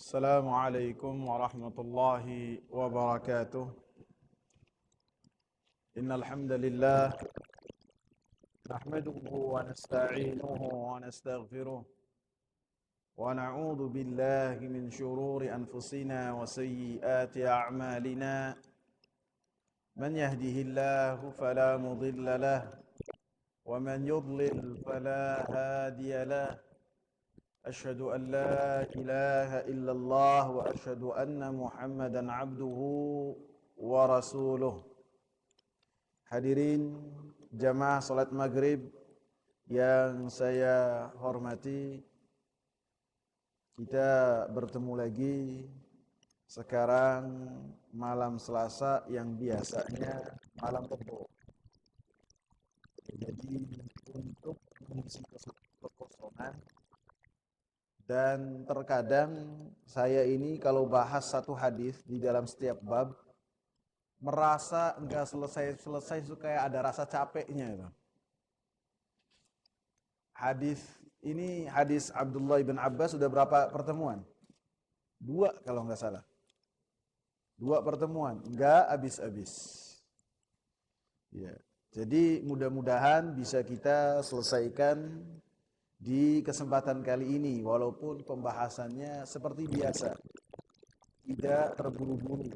السلام عليكم ورحمة الله وبركاته. إن الحمد لله نحمده ونستعينه ونستغفره ونعوذ بالله من شرور أنفسنا وسيئات أعمالنا. من يهده الله فلا مضل له ومن يضلل فلا هادي له. أشهد أن لا إله إلا الله وأشهد أن محمدا عبده ورسوله. Hadirin jamaah salat maghrib yang saya hormati, kita bertemu lagi sekarang malam Selasa yang biasanya malam Kebo. Jadi untuk mengisi kekosongan, dan terkadang saya ini kalau bahas satu hadis di dalam setiap bab merasa enggak selesai itu kayak ada rasa capeknya. Hadis ini hadis Abdullah bin Abbas sudah berapa pertemuan? 2 kalau enggak salah. 2 pertemuan, enggak habis-habis. Ya. Jadi mudah-mudahan bisa kita selesaikan di kesempatan kali ini, walaupun pembahasannya seperti biasa, tidak terburu-buru.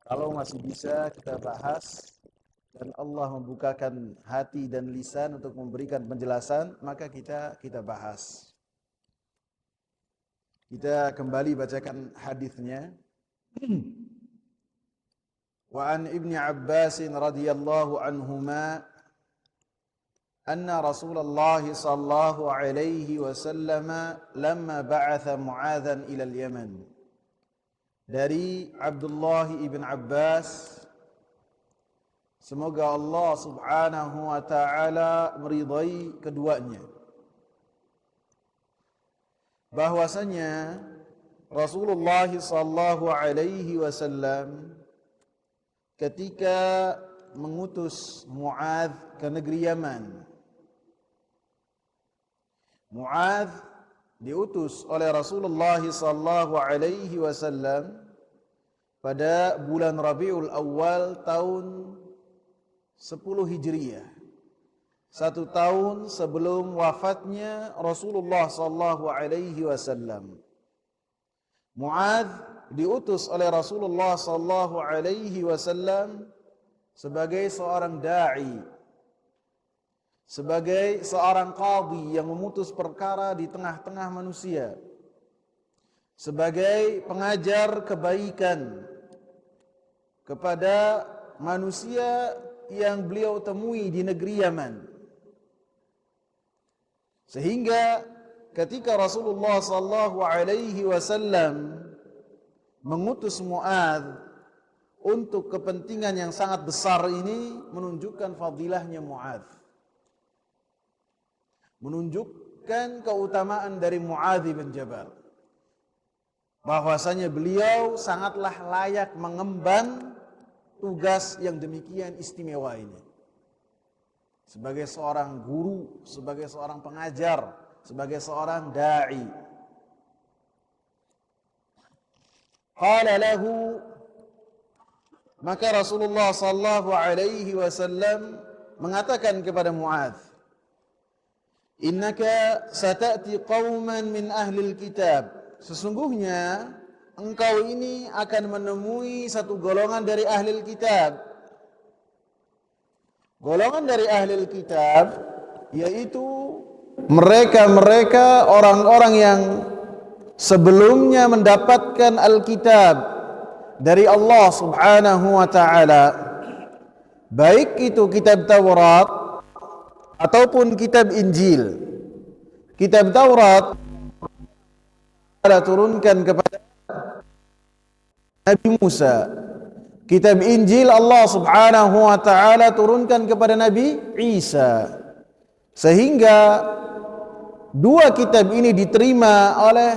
Kalau masih bisa kita bahas dan Allah membukakan hati dan lisan untuk memberikan penjelasan, maka kita bahas. Kita kembali bacakan hadisnya. Wa an Ibni Abbas radhiyallahu anhuma أن رسول الله صلى الله عليه وسلم لما بعث معاذا إلى اليمن. Dari Abdullah ibn Abbas, semoga Allah subhanahu wa ta'ala meridai keduanya, bahwasanya Rasulullah sallallahu alaihi wasallam ketika mengutus Muadz ke negeri Yaman. Muadz diutus oleh Rasulullah sallallahu alaihi wasallam pada bulan Rabiul Awal tahun 10 Hijriah. 1 tahun sebelum wafatnya Rasulullah sallallahu alaihi wasallam. Muadz diutus oleh Rasulullah sallallahu alaihi wasallam sebagai seorang dai, sebagai seorang qadhi yang memutus perkara di tengah-tengah manusia, sebagai pengajar kebaikan kepada manusia yang beliau temui di negeri Yaman. Sehingga ketika Rasulullah sallallahu alaihi wasallam mengutus Muadz untuk kepentingan yang sangat besar ini, menunjukkan fadilahnya Muadz, menunjukkan keutamaan dari Muadz bin Jabal, bahwasanya beliau sangatlah layak mengemban tugas yang demikian istimewa ini, sebagai seorang guru, sebagai seorang pengajar, sebagai seorang dai. Qala lahu, maka Rasulullah sallallahu alaihi wasallam mengatakan kepada Muadz, innaka sata'ti qauman min ahlil kitab, sesungguhnya engkau ini akan menemui satu golongan dari ahlil kitab. Golongan dari ahlil kitab yaitu mereka-mereka orang-orang yang sebelumnya mendapatkan Alkitab dari Allah subhanahu wa ta'ala, baik itu kitab Taurat ataupun kitab Injil. Kitab Taurat Allah turunkan kepada Nabi Musa. Kitab Injil Allah subhanahu wa ta'ala turunkan kepada Nabi Isa. Sehingga 2 kitab ini diterima oleh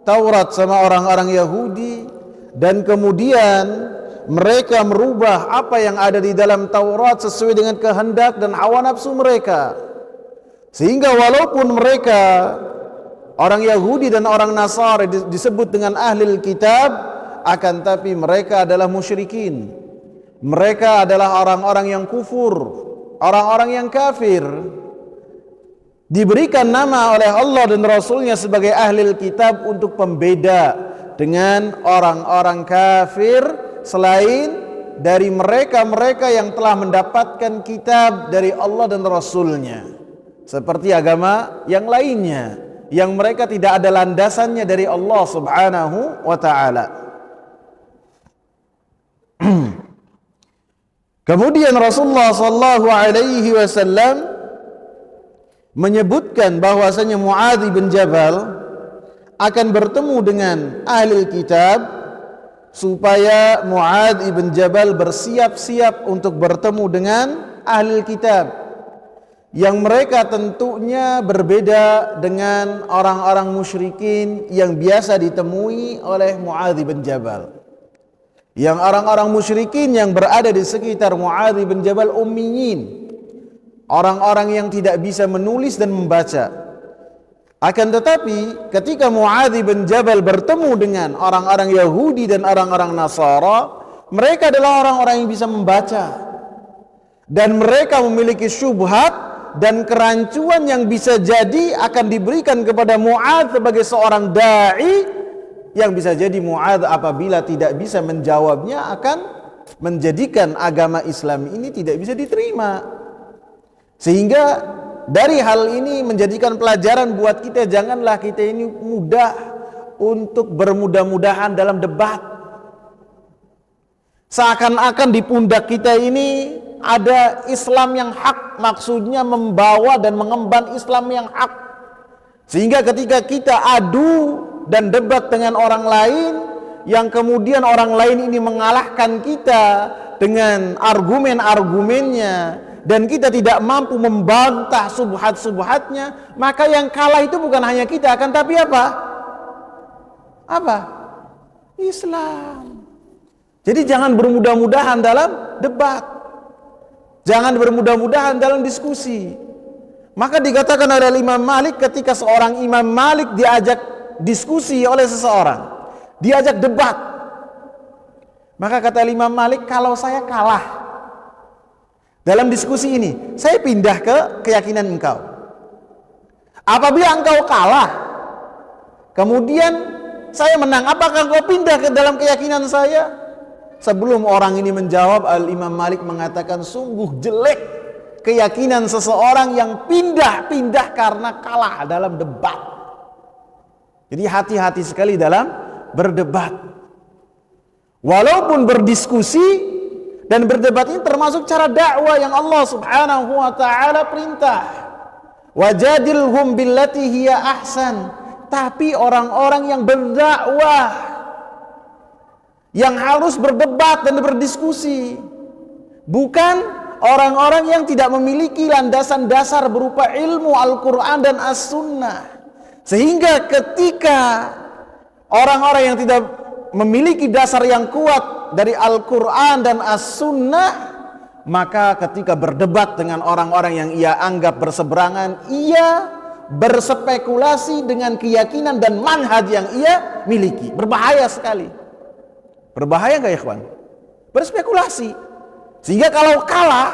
Taurat sama orang-orang Yahudi, dan kemudian mereka merubah apa yang ada di dalam Taurat sesuai dengan kehendak dan hawa nafsu mereka. Sehingga walaupun mereka Orang Yahudi dan orang Nasara disebut dengan ahlul kitab, akan tapi mereka adalah musyrikin. Mereka adalah orang-orang yang kufur, orang-orang yang kafir. Diberikan nama oleh Allah dan Rasulnya sebagai ahlul kitab untuk pembeda dengan orang-orang kafir selain dari mereka-mereka yang telah mendapatkan kitab dari Allah dan Rasulnya, seperti agama yang lainnya yang mereka tidak ada landasannya dari Allah subhanahu wa ta'ala. Kemudian Rasulullah sallallahu alaihi wasallam menyebutkan bahwasanya Muadz bin Jabal akan bertemu dengan ahli kitab, supaya Muadz bin Jabal bersiap-siap untuk bertemu dengan ahli kitab yang mereka tentunya berbeda dengan orang-orang musyrikin yang biasa ditemui oleh Muadz bin Jabal. Yang orang-orang musyrikin yang berada di sekitar Muadz bin Jabal ummiyin, orang-orang yang tidak bisa menulis dan membaca. Akan tetapi ketika Muadz bin Jabal bertemu dengan orang-orang Yahudi dan orang-orang Nasara, mereka adalah orang-orang yang bisa membaca, dan mereka memiliki syubhat dan kerancuan yang bisa jadi akan diberikan kepada Muadz sebagai seorang dai, yang bisa jadi Muadz apabila tidak bisa menjawabnya akan menjadikan agama Islam ini tidak bisa diterima. Sehingga dari hal ini menjadikan pelajaran buat kita, janganlah kita ini mudah untuk bermudah-mudahan dalam debat. Seakan-akan di pundak kita ini ada Islam yang hak, maksudnya membawa dan mengemban Islam yang hak. Sehingga ketika kita adu dan debat dengan orang lain, yang kemudian orang lain ini mengalahkan kita dengan argumen-argumennya, dan kita tidak mampu membantah subhat-subhatnya, maka yang kalah itu bukan hanya kita, akan tapi apa? Islam. Jadi jangan bermudah-mudahan dalam debat, jangan bermudah-mudahan dalam diskusi. Maka dikatakan oleh Imam Malik, ketika seorang Imam Malik diajak diskusi oleh seseorang, diajak debat, maka kata Imam Malik, kalau saya kalah dalam diskusi ini, saya pindah ke keyakinan engkau. Apabila engkau kalah, kemudian saya menang, apakah engkau pindah ke dalam keyakinan saya? Sebelum orang ini menjawab, Al-Imam Malik mengatakan, sungguh jelek keyakinan seseorang yang pindah-pindah karena kalah dalam debat. Jadi hati-hati sekali dalam berdebat. Walaupun berdiskusi dan berdebat ini termasuk cara dakwah yang Allah subhanahu wa ta'ala perintah. Wajadilhum billati hiya ahsan. Tapi orang-orang yang berdakwah, yang harus berdebat dan berdiskusi, bukan orang-orang yang tidak memiliki landasan dasar berupa ilmu Al-Quran dan As-Sunnah. Sehingga ketika orang-orang yang tidak memiliki dasar yang kuat dari Al-Quran dan As-Sunnah, maka ketika berdebat dengan orang-orang yang ia anggap berseberangan, ia berspekulasi dengan keyakinan dan manhaj yang ia miliki. Berbahaya sekali. Berbahaya nggak ya kawan? Berspekulasi. Sehingga kalau kalah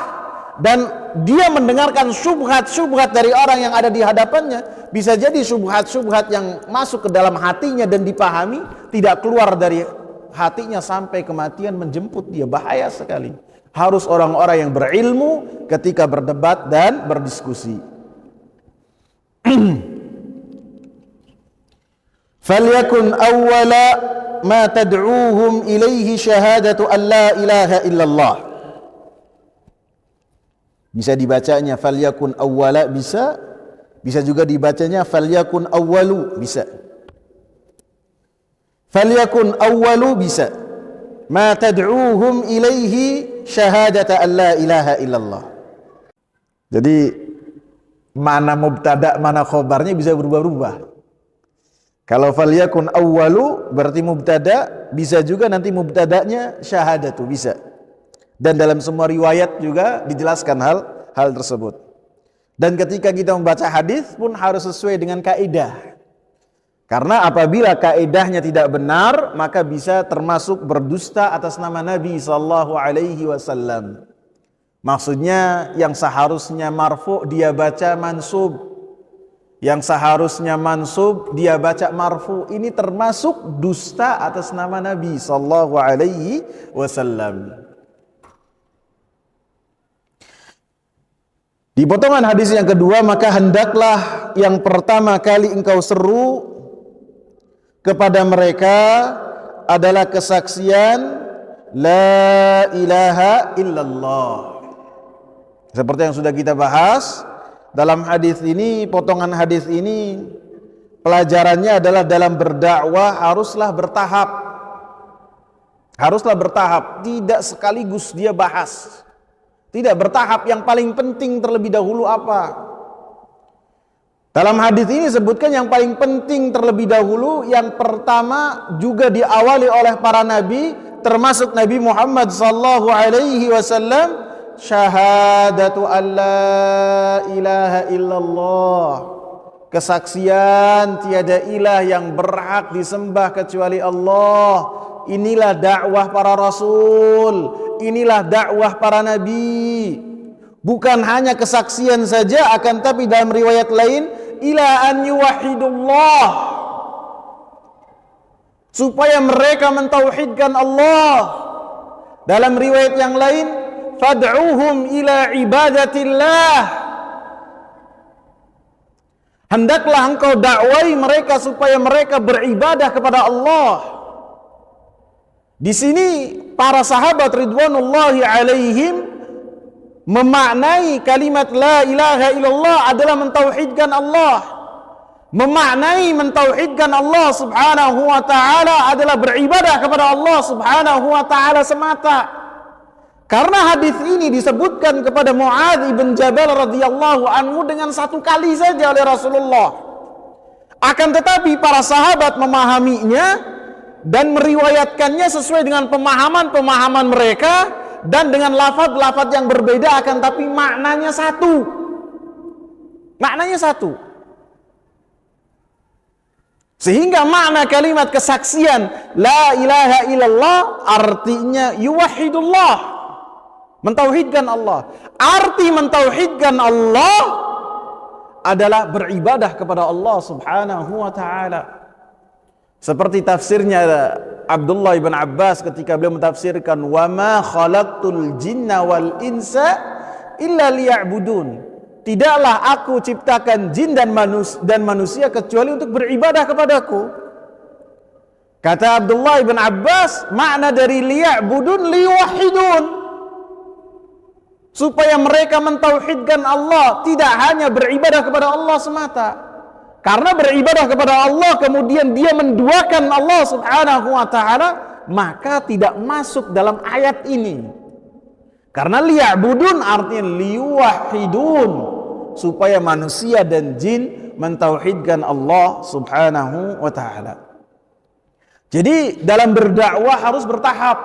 dan dia mendengarkan syubhat-syubhat dari orang yang ada di hadapannya, bisa jadi syubhat-syubhat yang masuk ke dalam hatinya dan dipahami, tidak keluar dari hatinya sampai kematian menjemput dia. Bahaya sekali. Harus orang-orang yang berilmu ketika berdebat dan berdiskusi. Falyakun awwala ma tad'uuhum ilaihi syahadatu an la ilaha illallah. Bisa dibacanya falyakun awwala, bisa juga dibacanya falyakun awwalu, bisa. Falyakun awwalu bisa. Ma tad'uuhum ilaihi syahadata an la ilaha illallah. Jadi mana mubtada mana khobarnya bisa berubah-ubah. Kalau falyakun awwalu berarti mubtada, bisa juga nanti mubtadanya syahadatu, bisa. Dan dalam semua riwayat juga dijelaskan hal tersebut. Dan ketika kita membaca hadis pun harus sesuai dengan kaidah. Karena apabila kaedahnya tidak benar, maka bisa termasuk berdusta atas nama Nabi sallallahu alaihi wasallam. Maksudnya yang seharusnya marfu dia baca mansub. Yang seharusnya mansub dia baca marfu. Ini termasuk dusta atas nama Nabi sallallahu alaihi wasallam. Di potongan hadis yang kedua, maka hendaklah yang pertama kali engkau seru kepada mereka adalah kesaksian la ilaha illallah. Seperti yang sudah kita bahas dalam hadis ini, potongan hadis ini pelajarannya adalah dalam berdakwah haruslah bertahap. Haruslah bertahap, tidak sekaligus dia bahas. Tidak bertahap, yang paling penting terlebih dahulu apa? Dalam hadis ini sebutkan yang paling penting terlebih dahulu, yang pertama juga diawali oleh para nabi, termasuk Nabi Muhammad sallallahu alaihi wasallam, syahadatu an la ilaha illallah, kesaksian tiada ilah yang berhak disembah kecuali Allah. Inilah dakwah para rasul, inilah dakwah para nabi. Bukan hanya kesaksian saja, akan tapi dalam riwayat lain ila an yuwahhidullah, supaya mereka mentauhidkan Allah. Dalam riwayat yang lain fad'uhum ila ibadatillah, hendaklah engkau dakwai mereka supaya mereka beribadah kepada Allah. Di sini para sahabat ridwanullahi alaihim memaknai kalimat la ilaha illallah adalah mentauhidkan Allah. Memaknai mentauhidkan Allah subhanahu wa ta'ala adalah beribadah kepada Allah subhanahu wa ta'ala semata. Karena hadis ini disebutkan kepada Muadz bin Jabal radhiyallahu anhu dengan satu kali saja oleh Rasulullah. Akan tetapi para sahabat memahaminya dan meriwayatkannya sesuai dengan pemahaman mereka dan dengan lafaz-lafaz yang berbeda, akan tapi maknanya satu. Maknanya satu. Sehingga makna kalimat kesaksian la ilaha illallah artinya yuwahhidullah, mentauhidkan Allah. Arti mentauhidkan Allah adalah beribadah kepada Allah subhanahu wa ta'ala. Seperti tafsirnya Abdullah ibn Abbas ketika beliau mentafsirkan wa ma khalaqtul jinna wal insa illa liya'budun. Tidaklah aku ciptakan jin dan manusia kecuali untuk beribadah kepadaku. Kata Abdullah ibn Abbas, makna dari liya'budun liwahidun, supaya mereka mentauhidkan Allah, tidak hanya beribadah kepada Allah semata. Karena beribadah kepada Allah kemudian dia menduakan Allah subhanahu wa ta'ala, maka tidak masuk dalam ayat ini. Karena liya'budun artinya liwahidun, supaya manusia dan jin mentauhidkan Allah subhanahu wa ta'ala. Jadi dalam berdakwah harus bertahap.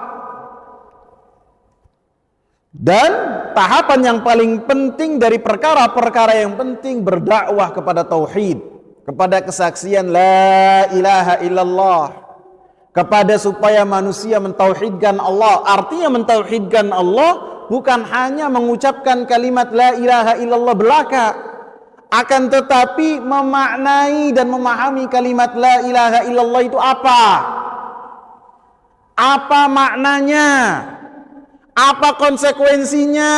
Dan tahapan yang paling penting dari perkara-perkara yang penting berdakwah kepada tauhid, kepada kesaksian la ilaha illallah, kepada supaya manusia mentauhidkan Allah. Artinya mentauhidkan Allah bukan hanya mengucapkan kalimat la ilaha illallah belaka, akan tetapi memaknai dan memahami kalimat la ilaha illallah itu apa? Apa maknanya? Apa konsekuensinya?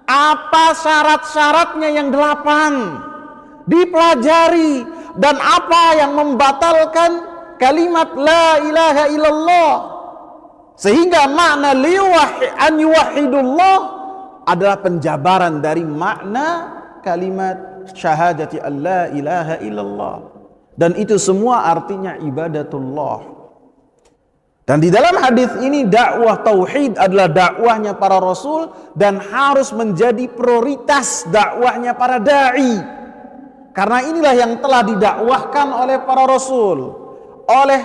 Apa syarat-syaratnya yang 8? Dipelajari. Dan apa yang membatalkan kalimat la ilaha illallah, sehingga makna an yuwahhidullah adalah penjabaran dari makna kalimat syahadati an la ilaha illallah, dan itu semua artinya ibadatullah. Dan di dalam hadis ini dakwah tauhid adalah dakwahnya para rasul dan harus menjadi prioritas dakwahnya para dai. Karena inilah yang telah didakwahkan oleh para rasul, oleh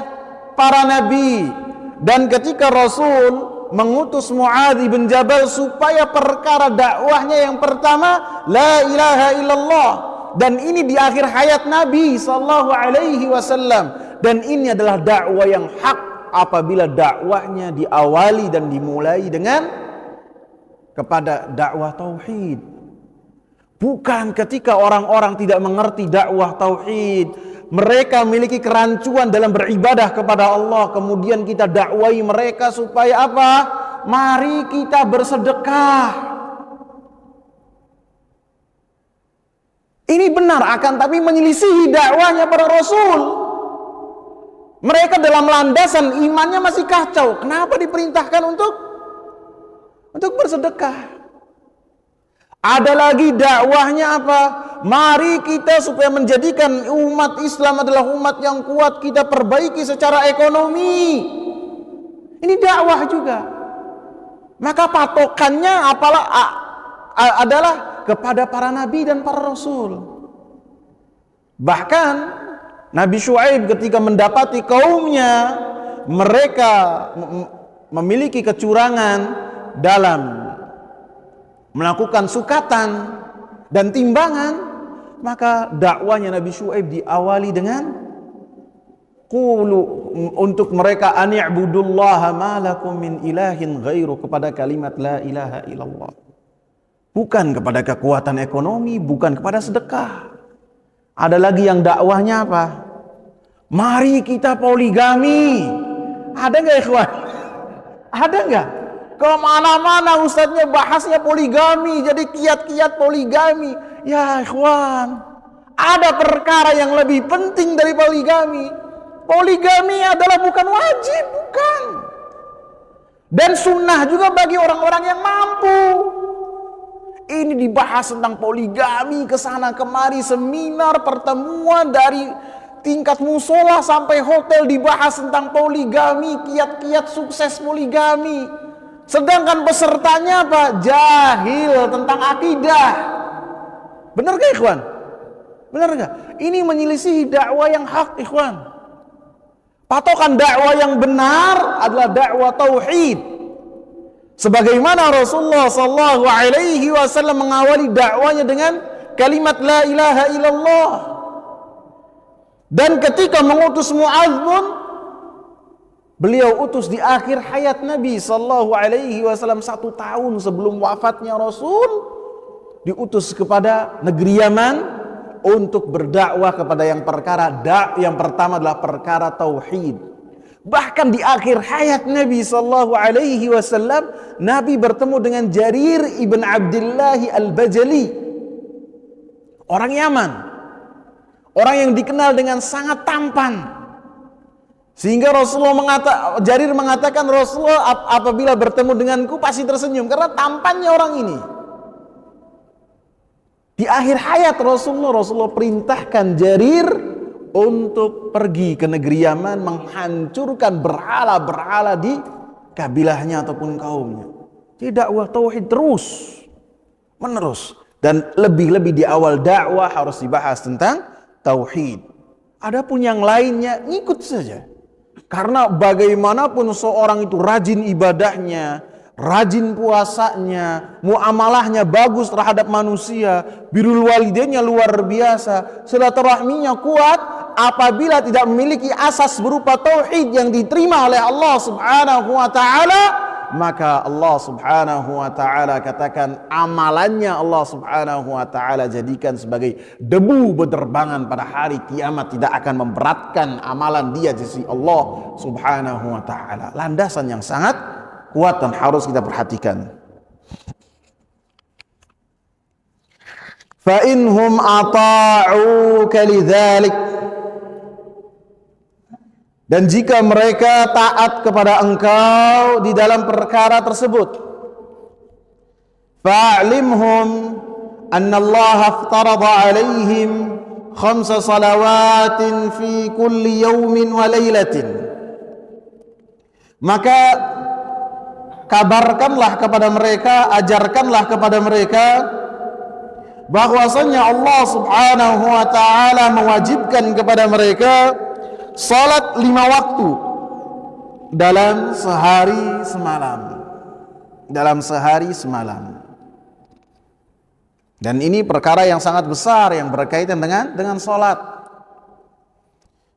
para nabi. Dan ketika Rasul mengutus Muadz bin Jabal supaya perkara dakwahnya yang pertama la ilaha illallah, dan ini di akhir hayat Nabi sallallahu alaihi wasallam, dan ini adalah dakwah yang hak apabila dakwahnya diawali dan dimulai dengan kepada dakwah tauhid. Bukan ketika orang-orang tidak mengerti dakwah tauhid, mereka memiliki kerancuan dalam beribadah kepada Allah, kemudian kita dakwai mereka supaya apa? Mari kita bersedekah. Ini benar, akan tapi menyelisihi dakwahnya para Rasul. Mereka dalam landasan imannya masih kacau. Kenapa diperintahkan untuk bersedekah? Ada lagi dakwahnya apa? Mari kita supaya menjadikan umat Islam adalah umat yang kuat, kita perbaiki secara ekonomi. Ini dakwah juga. Maka patokannya adalah kepada para nabi dan para rasul. Bahkan Nabi Syuaib ketika mendapati kaumnya mereka memiliki kecurangan dalam melakukan sukatan dan timbangan, maka dakwanya Nabi Syuaib diawali dengan qulu, untuk mereka an i'budullaha ma lakum min ilahin ghairu, kepada kalimat la ilaha illallah. Bukan kepada kekuatan ekonomi, bukan kepada sedekah. Ada lagi yang dakwahnya apa? Mari kita poligami. Ada nggak ikhwan? Ada nggak? Kemana-mana ustadznya bahasnya poligami, jadi kiat-kiat poligami. Ya ikhwan, ada perkara yang lebih penting dari poligami. Poligami adalah bukan wajib, bukan. Dan sunnah juga bagi orang-orang yang mampu. Ini dibahas tentang poligami, kesana kemari, seminar, pertemuan, dari tingkat musola sampai hotel dibahas tentang poligami, kiat-kiat sukses poligami. Sedangkan pesertanya apa? Jahil tentang akidah. Benar gak ikhwan? Benar gak? Ini menyelisihi dakwah yang hak ikhwan. Patokan dakwah yang benar adalah dakwah tauhid. Sebagaimana Rasulullah sallallahu alaihi wasallam mengawali dakwanya dengan kalimat la ilaha illallah. Dan ketika mengutus Mu'adz pun beliau utus di akhir hayat Nabi sallallahu alaihi wasallam, 1 tahun sebelum wafatnya Rasul, diutus kepada negeri Yaman untuk berdakwah kepada yang pertama adalah perkara tauhid. Bahkan di akhir hayat Nabi sallallahu alaihi wasallam, Nabi bertemu dengan Jarir ibn Abdullah al-Bajali, orang Yaman, orang yang dikenal dengan sangat tampan. Sehingga Jarir mengatakan, Rasulullah apabila bertemu denganku pasti tersenyum karena tampannya orang ini. Di akhir hayat Rasulullah perintahkan Jarir untuk pergi ke negeri Yaman menghancurkan berhala-berhala di kabilahnya ataupun kaumnya. Jadi dakwah tauhid terus menerus, dan lebih-lebih di awal dakwah harus dibahas tentang tauhid. Adapun yang lainnya ngikut saja. Karena bagaimanapun seorang itu rajin ibadahnya, rajin puasanya, muamalahnya bagus terhadap manusia, birrul walidainnya luar biasa, silaturahminya kuat, apabila tidak memiliki asas berupa tauhid yang diterima oleh Allah Subhanahu wa taala, maka Allah Subhanahu wa taala katakan amalannya Allah Subhanahu wa taala jadikan sebagai debu berterbangan pada hari kiamat, tidak akan memberatkan amalan dia di sisi Allah Subhanahu wa taala. Landasan yang sangat kuat dan harus kita perhatikan. Fa inhum ata'uka lidzalik, dan jika mereka taat kepada engkau di dalam perkara tersebut, fa'limhum anna Allah aftarada alaihim 5 salawatin fi kulli yawmin wa laylatin, maka kabarkanlah kepada mereka, ajarkanlah kepada mereka bahwasanya Allah Subhanahu wa taala mewajibkan kepada mereka salat 5 waktu dalam sehari semalam. Dalam sehari semalam. Dan ini perkara yang sangat besar yang berkaitan dengan salat.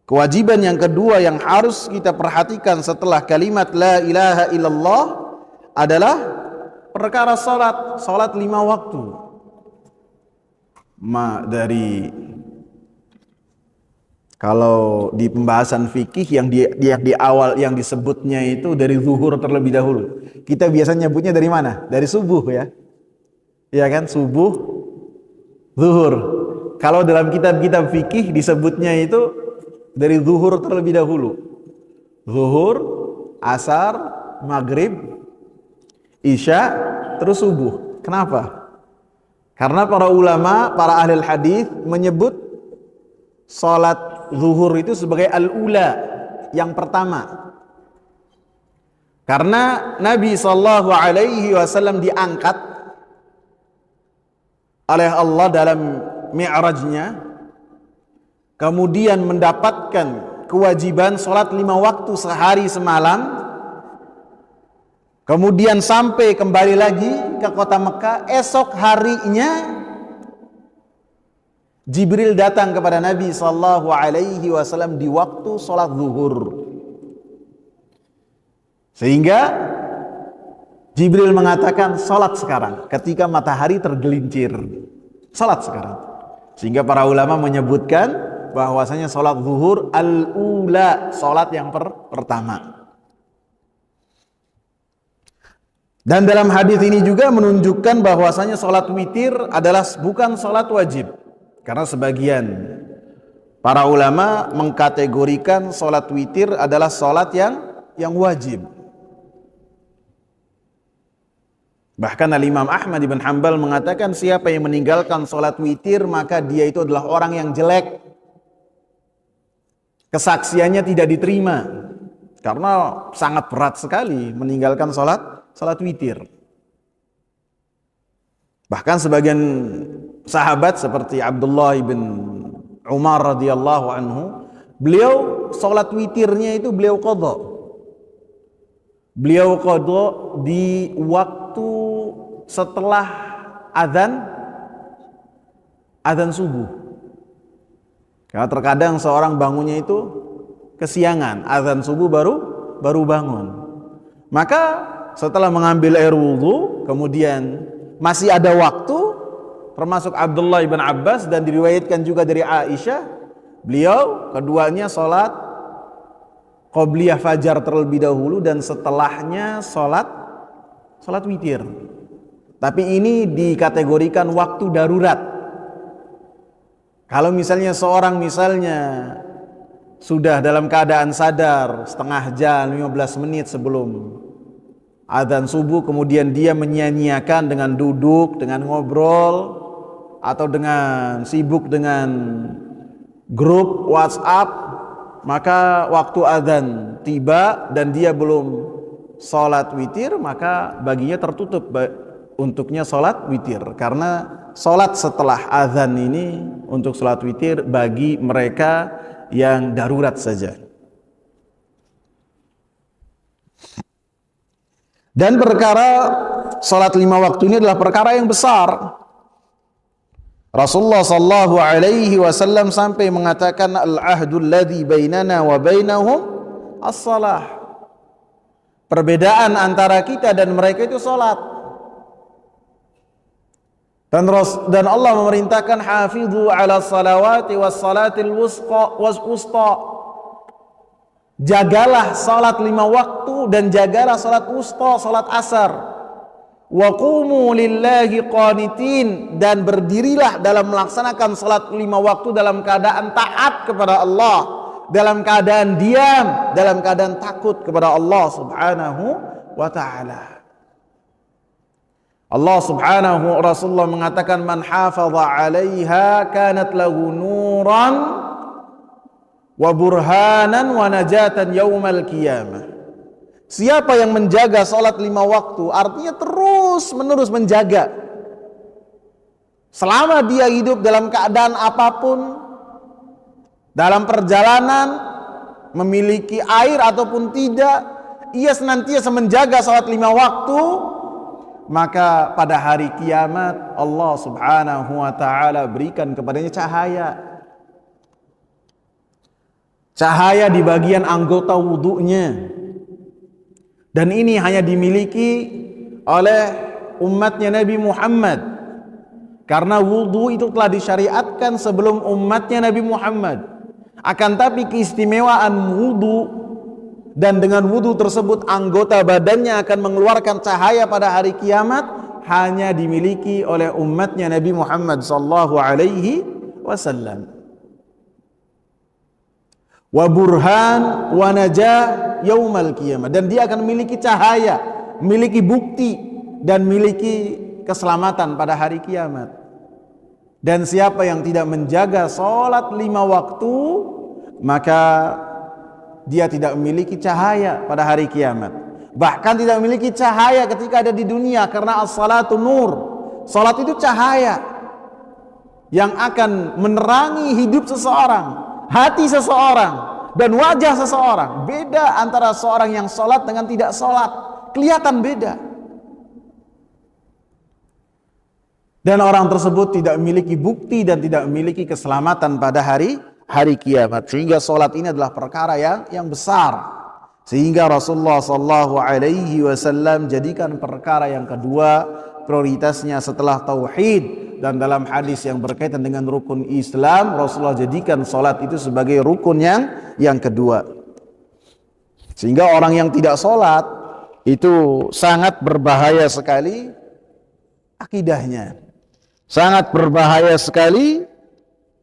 Kewajiban yang kedua yang harus kita perhatikan setelah kalimat la ilaha illallah adalah perkara salat. Salat 5 waktu. Kalau di pembahasan fikih yang di awal yang disebutnya itu dari zuhur terlebih dahulu. Kita biasanya nyebutnya dari mana? Dari subuh ya. Ya kan, subuh, zuhur. Kalau dalam kitab-kitab fikih disebutnya itu dari zuhur terlebih dahulu. Zuhur, asar, maghrib, isya, terus subuh. Kenapa? Karena para ulama, para ahli hadis menyebut salat zuhur itu sebagai al-ula, yang pertama. Karena Nabi SAW diangkat oleh Allah dalam mi'rajnya, kemudian mendapatkan kewajiban salat 5 waktu sehari semalam, kemudian sampai kembali lagi ke kota Mekah. Esok harinya Jibril datang kepada Nabi SAW di waktu sholat zuhur, sehingga Jibril mengatakan sholat sekarang ketika matahari tergelincir, sholat sekarang. Sehingga para ulama menyebutkan bahwasanya sholat zuhur al-ula, sholat yang pertama. Dan dalam hadis ini juga menunjukkan bahwasanya sholat witir adalah bukan sholat wajib. Karena sebagian para ulama mengkategorikan sholat witir adalah sholat yang wajib. Bahkan Al-Imam Ahmad ibn Hanbal mengatakan siapa yang meninggalkan sholat witir maka dia itu adalah orang yang jelek. Kesaksiannya tidak diterima. Karena sangat berat sekali meninggalkan sholat witir. Bahkan sebagian sahabat seperti Abdullah bin Umar radhiyallahu anhu, beliau sholat witirnya itu beliau qadha. Beliau qadha di waktu setelah azan subuh. Karena terkadang seorang bangunnya itu kesiangan, azan subuh baru bangun. Maka setelah mengambil air wudhu, kemudian masih ada waktu, termasuk Abdullah ibn Abbas dan diriwayatkan juga dari Aisyah, beliau keduanya sholat qobliyah fajar terlebih dahulu dan setelahnya sholat witir. Tapi ini dikategorikan waktu darurat. Kalau misalnya seorang sudah dalam keadaan sadar setengah jam, 15 menit sebelum adzan subuh, kemudian dia menyia-nyiakan dengan duduk, dengan ngobrol, atau dengan sibuk dengan grup WhatsApp, maka waktu adzan tiba dan dia belum sholat witir, maka baginya tertutup untuknya sholat witir. Karena sholat setelah adzan ini untuk sholat witir bagi mereka yang darurat saja. Dan perkara sholat 5 waktu ini adalah perkara yang besar. Rasulullah sallallahu alaihi wasallam sampai mengatakan al-ahdul ladzi bainana wa bainahum as-salah. Perbedaan antara kita dan mereka itu salat. Dan Allah memerintahkan hafidhu ala salawati was salatil wusta. Jagalah salat 5 waktu dan jagalah salat wusta, salat asar. Wa qumu lillahi qanitin, dan berdirilah dalam melaksanakan salat 5 waktu dalam keadaan taat kepada Allah, dalam keadaan diam, dalam keadaan takut kepada Allah Subhanahu wa ta'ala. Allah Subhanahu, Rasulullah mengatakan man hafadha 'alaiha kanat lahu nuran wa burhanan wa najatan yaumal qiyamah. Siapa yang menjaga salat 5 waktu, artinya terus menerus menjaga, selama dia hidup dalam keadaan apapun, dalam perjalanan, memiliki air ataupun tidak, ia senantiasa menjaga salat 5 waktu, maka pada hari kiamat Allah Subhanahu wa taala berikan kepadanya cahaya. Cahaya di bagian anggota wudunya. Dan ini hanya dimiliki oleh umatnya Nabi Muhammad. Karena wudu itu telah disyariatkan sebelum umatnya Nabi Muhammad. Akan tapi keistimewaan wudu, dan dengan wudu tersebut anggota badannya akan mengeluarkan cahaya pada hari kiamat, hanya dimiliki oleh umatnya Nabi Muhammad sallallahu alaihi wasallam. Wa burhan wa najah yaumal qiyamah, dan dia akan memiliki cahaya, memiliki bukti, dan memiliki keselamatan pada hari kiamat. Dan siapa yang tidak menjaga sholat 5 waktu, maka dia tidak memiliki cahaya pada hari kiamat. Bahkan tidak memiliki cahaya ketika ada di dunia, karena as-salatu nur. Salat itu cahaya yang akan menerangi hidup seseorang, hati seseorang, dan wajah seseorang. Beda antara seorang yang salat dengan tidak salat, kelihatan beda. Dan orang tersebut tidak memiliki bukti dan tidak memiliki keselamatan pada hari kiamat. Sehingga salat ini adalah perkara yang besar. Sehingga Rasulullah sallallahu alaihi wasallam jadikan perkara yang kedua prioritasnya setelah tauhid. Dan dalam hadis yang berkaitan dengan rukun Islam, Rasulullah jadikan salat itu sebagai rukun yang kedua. Sehingga orang yang tidak salat itu sangat berbahaya sekali akidahnya. Sangat berbahaya sekali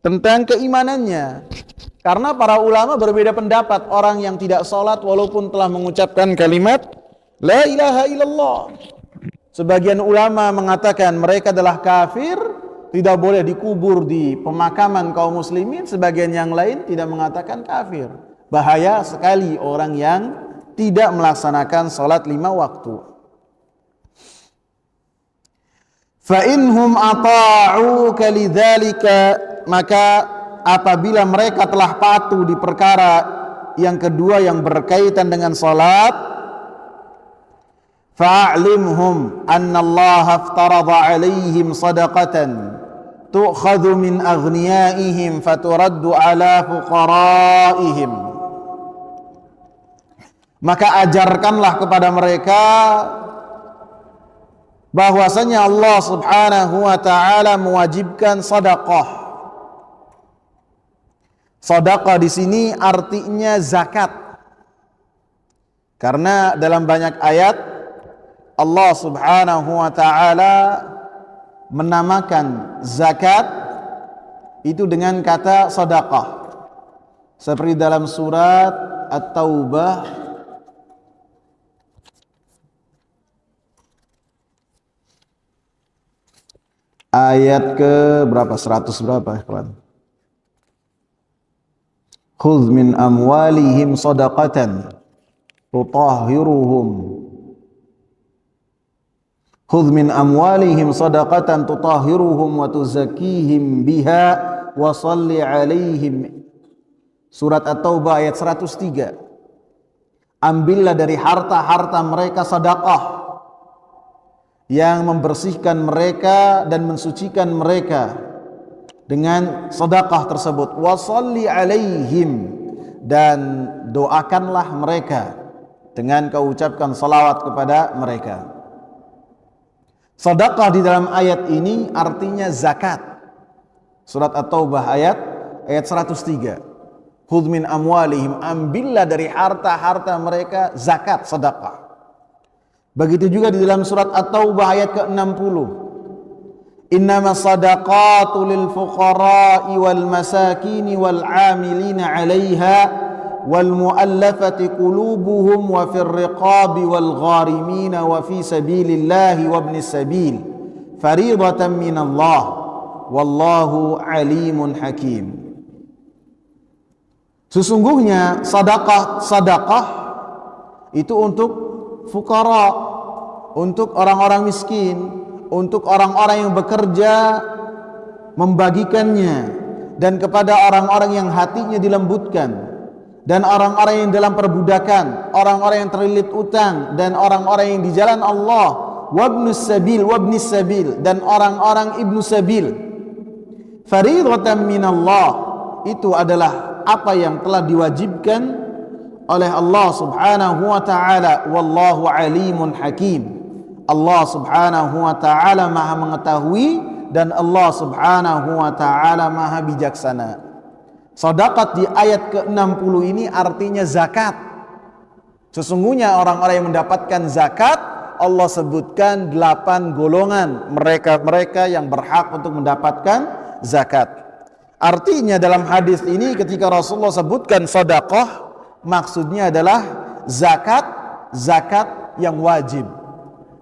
tentang keimanannya. Karena para ulama berbeda pendapat. Orang yang tidak sholat walaupun telah mengucapkan kalimat La ilaha illallah, sebagian ulama mengatakan mereka adalah kafir, tidak boleh dikubur di pemakaman kaum muslimin. Sebagian yang lain tidak mengatakan kafir. Bahaya sekali orang yang tidak melaksanakan sholat 5 waktu. Fa'inhum ata'uka lidzalika, maka apabila mereka telah patuh di perkara yang kedua yang berkaitan dengan salat, fa'alimhum anna Allah aftarada 'alaihim sadaqatan tu'khadhu min aghniyaihim faturaddu 'ala fuqaraihim. Maka ajarkanlah kepada mereka bahwasanya Allah Subhanahu wa taala mewajibkan sedekah. Sedekah di sini artinya zakat. Karena dalam banyak ayat Allah Subhanahu wa taala menamakan zakat itu dengan kata sedekah. Seperti dalam surat At-Taubah ayat ke berapa? 100 berapa, kawan? Khudh min amwalihim sadaqatan tutahhiruhum Khudh min amwalihim sadaqatan tutahhiruhum wa tuzakkihim biha wa shalli 'alaihim. Surat At-Taubah ayat 103. Ambillah dari harta-harta mereka sedekah yang membersihkan mereka dan mensucikan mereka dengan sedekah tersebut. Wa shalli 'alaihim, dan doakanlah mereka dengan kau ucapkan salawat kepada mereka. Sedekah di dalam ayat ini artinya zakat. Surat At-Taubah ayat 103. Khudh min amwalihim, ambillah dari harta-harta mereka zakat, sedekah. Begitu juga di dalam surat At-Taubah ayat ke-60. Innamas sadaqatu lil fuqara'i wal masakini wal 'amilina 'alaiha wal mu'allafati qulubuhum wa fir riqabi wal gharimina wa fi sabilillahi wa ibnis sabil fariidatan minallah wallahu 'alimun hakim. Sesungguhnya sedekah itu untuk fuqara, untuk orang-orang miskin, untuk orang-orang yang bekerja membagikannya, dan kepada orang-orang yang hatinya dilembutkan, dan orang-orang yang dalam perbudakan, orang-orang yang terlilit utang, dan orang-orang yang di jalan Allah wabnis sabil dan orang-orang ibnu sabil. Fariidatan minallah, itu adalah apa yang telah diwajibkan oleh Allah Subhanahu wa taala. Wallahu alimun hakim. Allah Subhanahu wa taala Maha mengetahui dan Allah Subhanahu wa taala Maha bijaksana. Sedekah di ayat ke-60 ini artinya zakat. Sesungguhnya orang-orang yang mendapatkan zakat, Allah sebutkan 8 golongan mereka yang berhak untuk mendapatkan zakat. Artinya dalam hadis ini ketika Rasulullah sebutkan sedekah, maksudnya adalah zakat yang wajib.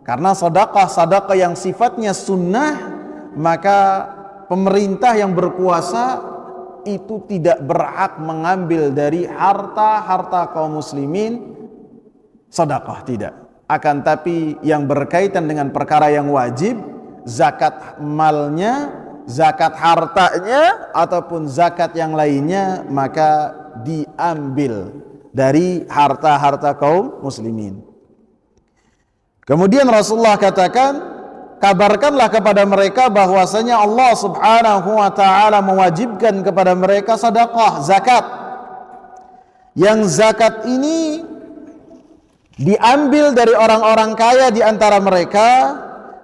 Karena sedekah yang sifatnya sunnah, maka pemerintah yang berkuasa itu tidak berhak mengambil dari harta kaum muslimin sedekah, tidak. Akan tapi yang berkaitan dengan perkara yang wajib, zakat malnya, zakat hartanya ataupun zakat yang lainnya, maka diambil dari harta kaum muslimin. Kemudian Rasulullah katakan, kabarkanlah kepada mereka bahwasanya Allah Subhanahu wa taala mewajibkan kepada mereka sedekah, zakat. Yang zakat ini diambil dari orang-orang kaya di antara mereka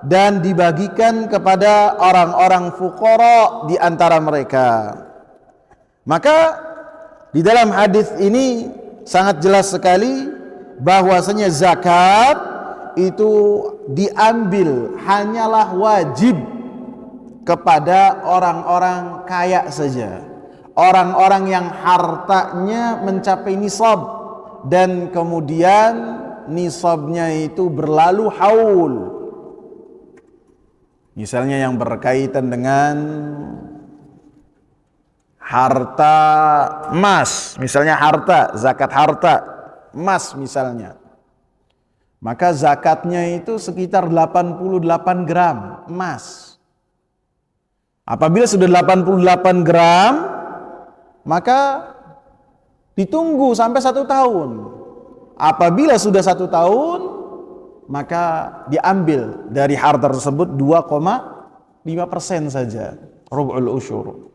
dan dibagikan kepada orang-orang fuqara di antara mereka. Maka di dalam hadis ini sangat jelas sekali bahwasanya zakat itu diambil hanyalah wajib kepada orang-orang kaya saja, orang-orang yang hartanya mencapai nisab dan kemudian nisabnya itu berlalu haul. Misalnya yang berkaitan dengan harta emas, misalnya zakat harta emas misalnya, maka zakatnya itu sekitar 88 gram emas. Apabila sudah 88 gram, maka ditunggu sampai 1 tahun. Apabila sudah 1 tahun, maka diambil dari harta tersebut 2,5% saja, rub'ul usyur.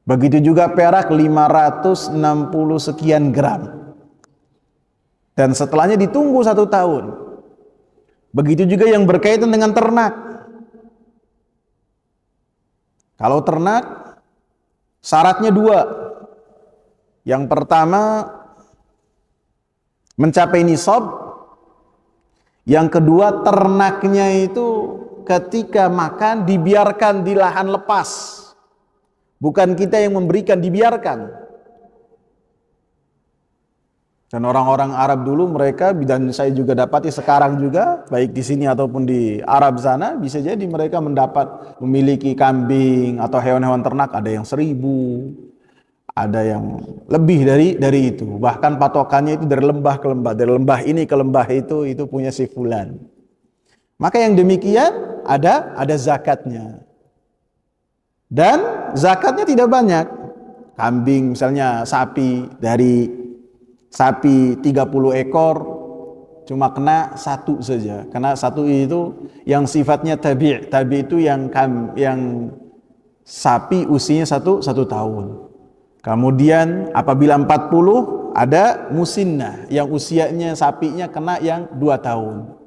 Begitu juga perak 560 sekian gram. Dan setelahnya ditunggu 1 tahun. Begitu juga yang berkaitan dengan ternak. Kalau ternak, syaratnya 2. Yang pertama, mencapai nisab. Yang kedua, ternaknya itu ketika makan dibiarkan di lahan lepas. Bukan kita yang memberikan, dibiarkan. Dan orang-orang Arab dulu mereka, dan saya juga dapati sekarang juga, baik di sini ataupun di Arab sana, bisa jadi mereka memiliki kambing atau hewan-hewan ternak, ada yang 1000, ada yang lebih dari itu. Bahkan patokannya itu dari lembah ke lembah, dari lembah ini ke lembah itu punya si fulan. Maka yang demikian ada zakatnya. Dan zakatnya tidak banyak. Kambing misalnya, sapi 30 ekor cuma kena 1 saja. Kena 1 itu yang sifatnya tabi'. Tabi' itu yang sapi usianya 1 tahun. Kemudian apabila 40 ada musinnah yang usianya sapinya kena yang 2 tahun.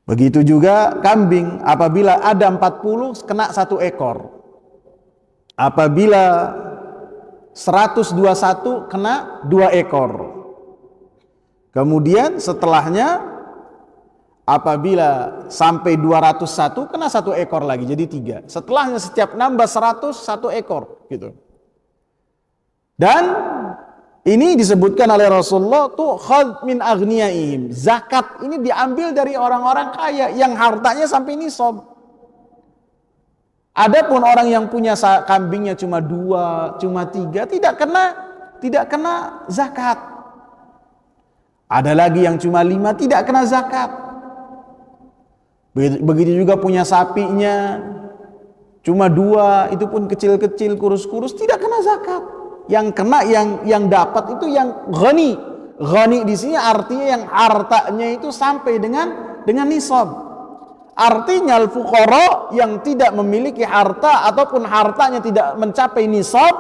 Begitu juga kambing, apabila ada 40 kena 1 ekor. Apabila 121 kena 2 ekor. Kemudian setelahnya apabila sampai 201 kena 1 ekor lagi, jadi 3. Setelahnya setiap nambah 100 1 ekor gitu. Dan ini disebutkan oleh Rasulullah tuh khadh min aghniyaihim. Zakat ini diambil dari orang-orang kaya yang hartanya sampai nisab. Adapun orang yang punya kambingnya cuma 2, cuma 3, tidak kena zakat. Ada lagi yang cuma 5, tidak kena zakat. Begitu juga punya sapinya cuma 2, itu pun kecil-kecil, kurus-kurus, tidak kena zakat. Yang kena, yang dapat itu yang ghani, Ghani di sini artinya yang hartanya itu sampai dengan nisab. Artinya al-fuqara yang tidak memiliki harta ataupun hartanya tidak mencapai nisab,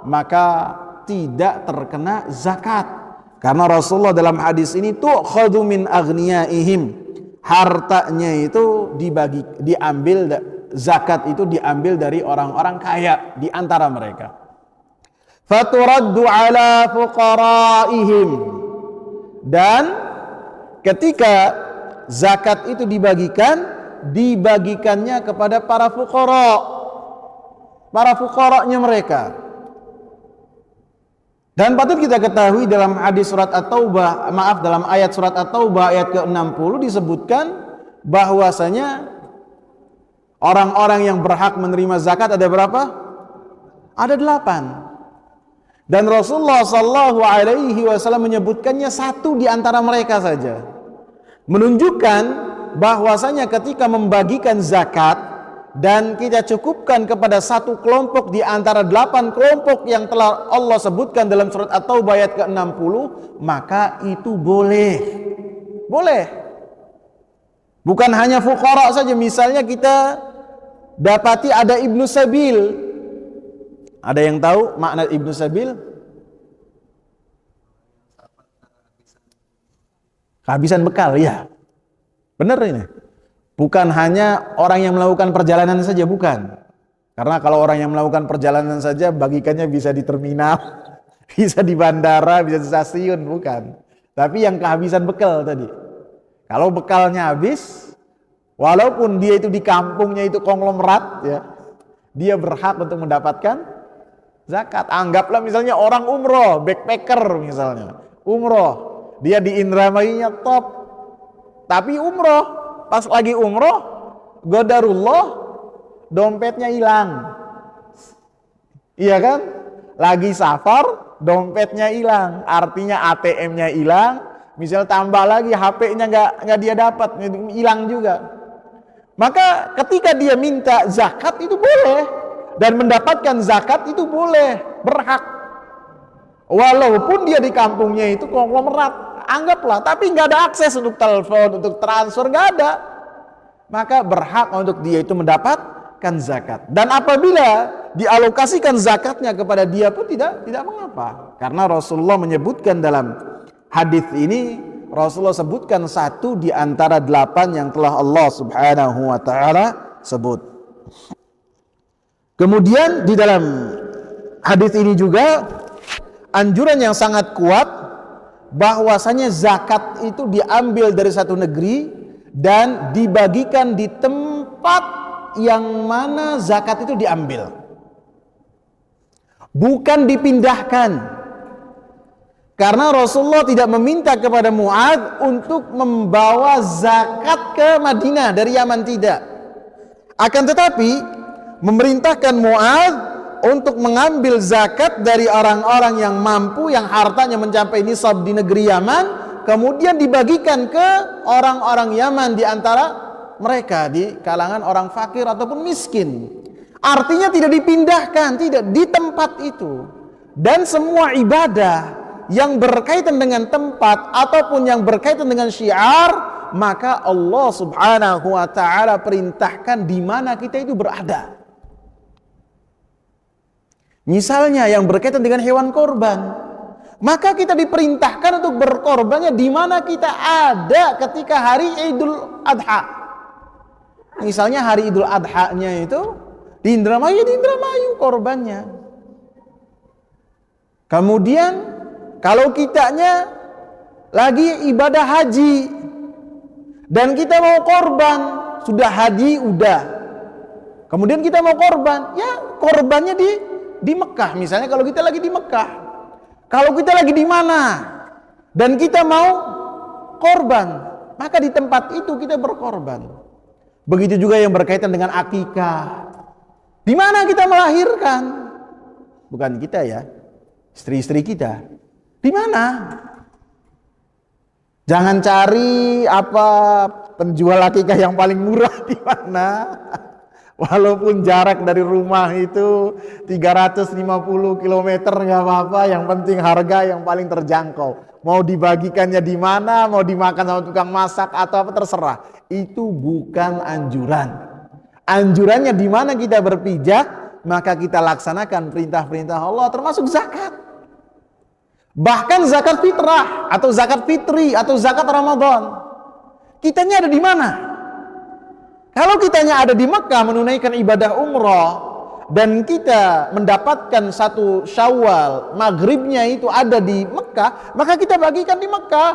maka tidak terkena zakat. Karena Rasulullah dalam hadis ini tu'khadhu min aghniyaihim, hartanya itu diambil, zakat itu diambil dari orang-orang kaya di antara mereka. Faturaddu ala fuqaraihim, dan ketika zakat itu dibagikannya kepada para fuqara-nya mereka. Dan patut kita ketahui dalam hadis surat At-Taubah, dalam ayat surat At-Taubah ayat ke-60 disebutkan bahwasanya orang-orang yang berhak menerima zakat ada berapa? Ada 8. Dan Rasulullah Shallallahu Alaihi Wasallam menyebutkannya satu di antara mereka saja, menunjukkan bahwasanya ketika membagikan zakat dan kita cukupkan kepada satu kelompok di antara 8 kelompok yang telah Allah sebutkan dalam surat At-Taubah ayat ke-60, maka itu boleh. Bukan hanya fuqara saja. Misalnya kita dapati ada Ibnu Sabil. Ada yang tahu makna Ibnu Sabil? Kehabisan bekal, ya. Benar ini. Bukan hanya orang yang melakukan perjalanan saja, bukan. Karena kalau orang yang melakukan perjalanan saja, bagikannya bisa di terminal, bisa di bandara, bisa di stasiun, bukan. Tapi yang kehabisan bekal tadi. Kalau bekalnya habis, walaupun dia itu di kampungnya itu konglomerat, ya, dia berhak untuk mendapatkan zakat. Anggaplah misalnya orang umroh, backpacker misalnya, umroh, dia di Indramayu-nya top, tapi umroh, pas lagi umroh, qadarullah, dompetnya hilang, iya kan? Lagi safar, dompetnya hilang, artinya ATM-nya hilang, misal tambah lagi HP-nya nggak dia dapat, hilang juga. Maka ketika dia minta zakat itu boleh. Dan mendapatkan zakat itu boleh, berhak. Walaupun dia di kampungnya itu konglomerat, anggaplah, tapi nggak ada akses untuk telepon, untuk transfer, nggak ada. Maka berhak untuk dia itu mendapatkan zakat. Dan apabila dialokasikan zakatnya kepada dia pun tidak mengapa. Karena Rasulullah menyebutkan dalam hadis ini, Rasulullah sebutkan satu di antara 8 yang telah Allah Subhanahu wa taala sebut. Kemudian di dalam hadis ini juga anjuran yang sangat kuat bahwasanya zakat itu diambil dari satu negeri dan dibagikan di tempat yang mana zakat itu diambil. Bukan dipindahkan. Karena Rasulullah tidak meminta kepada Mu'adz untuk membawa zakat ke Madinah dari Yaman, tidak. Akan tetapi memerintahkan Mu'adz untuk mengambil zakat dari orang-orang yang mampu, yang hartanya mencapai nisab di negeri Yaman, kemudian dibagikan ke orang-orang Yaman di antara mereka di kalangan orang fakir ataupun miskin. Artinya tidak dipindahkan, tidak, di tempat itu. Dan semua ibadah yang berkaitan dengan tempat ataupun yang berkaitan dengan syiar, maka Allah Subhanahu wa taala perintahkan di mana kita itu berada. Misalnya yang berkaitan dengan hewan korban, maka kita diperintahkan untuk berkorbannya di mana kita ada ketika hari Idul Adha. Misalnya hari Idul Adha-nya itu di Indramayu korbannya. Kemudian kalau kitanya lagi ibadah haji dan kita mau korban, sudah haji udah, kemudian kita mau korban, ya korbannya di Mekah. Misalnya kalau kita lagi di Mekah, kalau kita lagi di mana dan kita mau korban, maka di tempat itu kita berkorban. Begitu juga yang berkaitan dengan akikah. Di mana kita melahirkan? Bukan kita ya, istri-istri kita. Di mana? Jangan cari apa penjual akikah yang paling murah di mana. Walaupun jarak dari rumah itu 350 km nggak apa-apa, yang penting harga yang paling terjangkau. Mau dibagikannya di mana, mau dimakan sama tukang masak atau apa terserah. Itu bukan anjuran. Anjurannya di mana kita berpijak, maka kita laksanakan perintah-perintah Allah termasuk zakat. Bahkan zakat fitrah atau zakat fitri atau zakat Ramadan. Kitanya ada di mana? Kalau kitanya ada di Mekah menunaikan ibadah umrah dan kita mendapatkan satu Syawal maghribnya itu ada di Mekah, maka kita bagikan di Mekah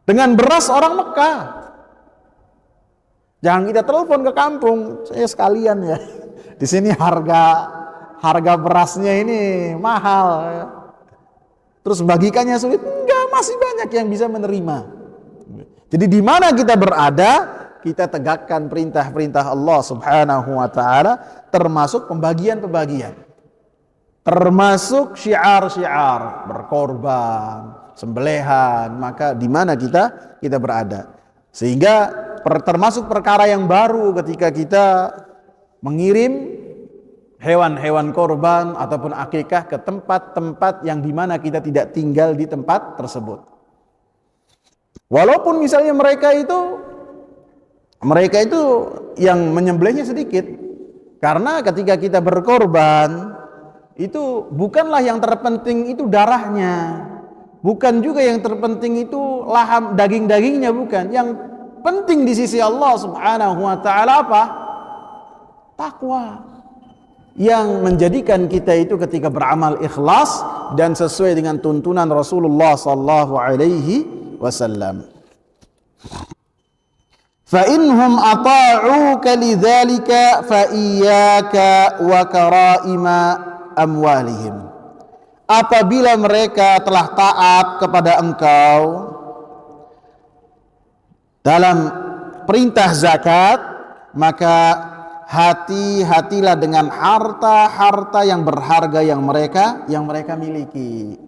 dengan beras orang Mekah. Jangan kita telepon ke kampung, saya sekalian ya. Di sini harga berasnya ini mahal. Terus bagikannya sulit? Enggak, masih banyak yang bisa menerima. Jadi di mana kita berada, kita tegakkan perintah-perintah Allah Subhanahu wa taala, termasuk pembagian-pembagian. Termasuk syiar-syiar, berkorban, sembelihan, maka di mana kita berada. Sehingga termasuk perkara yang baru ketika kita mengirim hewan-hewan korban ataupun akikah ke tempat-tempat yang di mana kita tidak tinggal di tempat tersebut. Walaupun misalnya mereka itu yang menyembelihnya sedikit, karena ketika kita berkorban itu bukanlah yang terpenting itu darahnya, bukan juga yang terpenting itu laham daging-dagingnya, bukan. Yang penting di sisi Allah Subhanahu wa taala apa? Takwa. Yang menjadikan kita itu ketika beramal ikhlas dan sesuai dengan tuntunan Rasulullah sallallahu alaihi wasallam. Fa inhum ata'uka lidzalika fa iyyaka wa karaima amwalihim. Apabila mereka telah taat kepada engkau dalam perintah zakat, maka hati-hatilah dengan harta-harta yang berharga yang mereka miliki.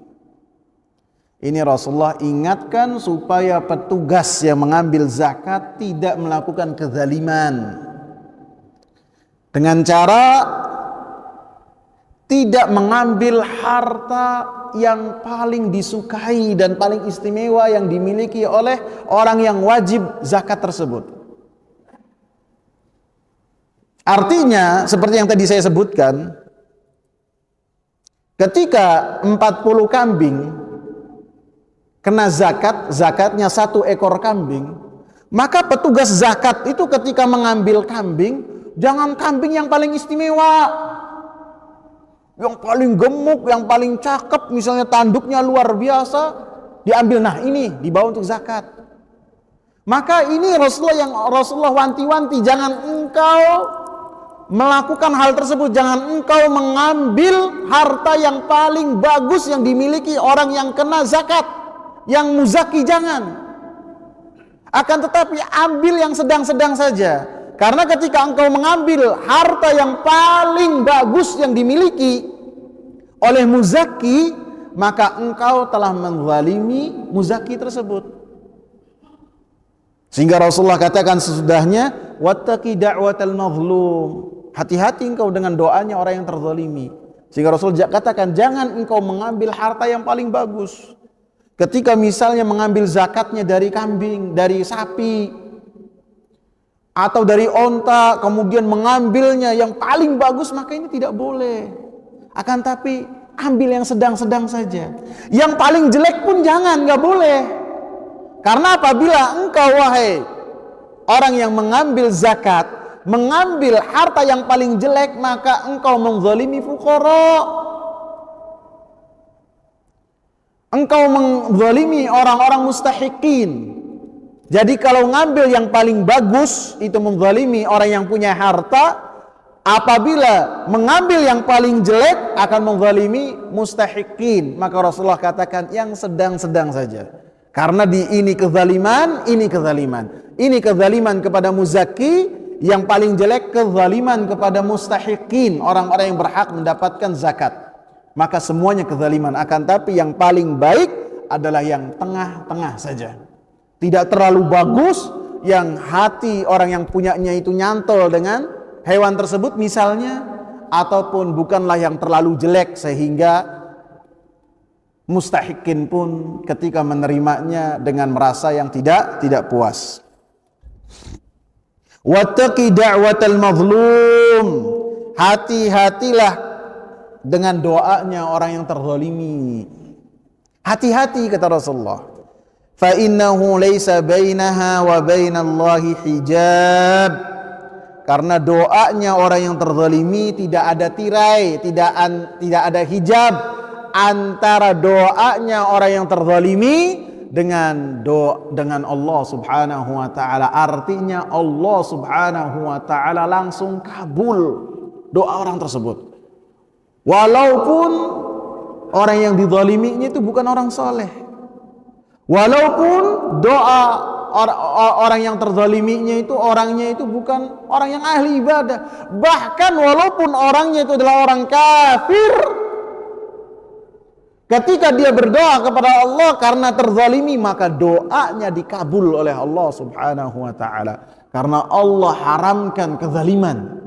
Ini Rasulullah ingatkan supaya petugas yang mengambil zakat tidak melakukan kezaliman dengan cara tidak mengambil harta yang paling disukai dan paling istimewa yang dimiliki oleh orang yang wajib zakat tersebut. Artinya seperti yang tadi saya sebutkan, ketika 40 kambing kena zakatnya 1 ekor kambing, maka petugas zakat itu ketika mengambil kambing, jangan kambing yang paling istimewa, yang paling gemuk, yang paling cakep, misalnya tanduknya luar biasa, diambil. Nah ini dibawa untuk zakat. Maka ini Rasulullah wanti-wanti, jangan engkau melakukan hal tersebut, jangan engkau mengambil harta yang paling bagus yang dimiliki orang yang kena zakat, yang muzaki, jangan. Akan tetapi ambil yang sedang-sedang saja. Karena ketika engkau mengambil harta yang paling bagus yang dimiliki oleh muzaki, maka engkau telah menzalimi muzaki tersebut. Sehingga Rasulullah katakan sesudahnya, wattaqi da'watal mazlum. Hati-hati engkau dengan doanya orang yang terzalimi. Sehingga Rasulullah katakan, jangan engkau mengambil harta yang paling bagus. Ketika misalnya mengambil zakatnya dari kambing, dari sapi, atau dari onta, kemudian mengambilnya yang paling bagus, maka ini tidak boleh. Akan tapi ambil yang sedang-sedang saja. Yang paling jelek pun jangan, nggak boleh. Karena apabila engkau, wahai orang yang mengambil zakat, mengambil harta yang paling jelek, maka engkau menzalimi fuqara. Engkau menzalimi orang-orang mustahiqin. Jadi kalau ngambil yang paling bagus itu menzalimi orang yang punya harta. Apabila mengambil yang paling jelek akan menzalimi mustahiqin. Maka Rasulullah katakan yang sedang-sedang saja. Karena ini kezaliman, ini kezaliman. Ini kezaliman kepada muzaki, yang paling jelek kezaliman kepada mustahiqin, orang-orang yang berhak mendapatkan zakat. Maka semuanya kezaliman, akan tapi yang paling baik adalah yang tengah-tengah saja. Tidak terlalu bagus yang hati orang yang punyanya itu nyantol dengan hewan tersebut misalnya, ataupun bukanlah yang terlalu jelek sehingga mustahikin pun ketika menerimanya dengan merasa yang tidak puas. Wattaqi da'watal mazlum, hati-hatilah dengan doanya orang yang terzalimi. Hati-hati kata Rasulullah. Fa innahu laisa bainaha wa bainallahi hijab. Karena doanya orang yang terzalimi tidak ada tirai, tidak ada hijab antara doanya orang yang terzalimi dengan Allah Subhanahu wa taala. Artinya Allah Subhanahu wa taala langsung kabul doa orang tersebut. Walaupun orang yang dizaliminya itu bukan orang soleh, walaupun doa orang yang terzaliminya itu orangnya itu bukan orang yang ahli ibadah, bahkan walaupun orangnya itu adalah orang kafir, ketika dia berdoa kepada Allah karena terzalimi, maka doanya dikabul oleh Allah Subhanahu wa taala, karena Allah haramkan kezaliman.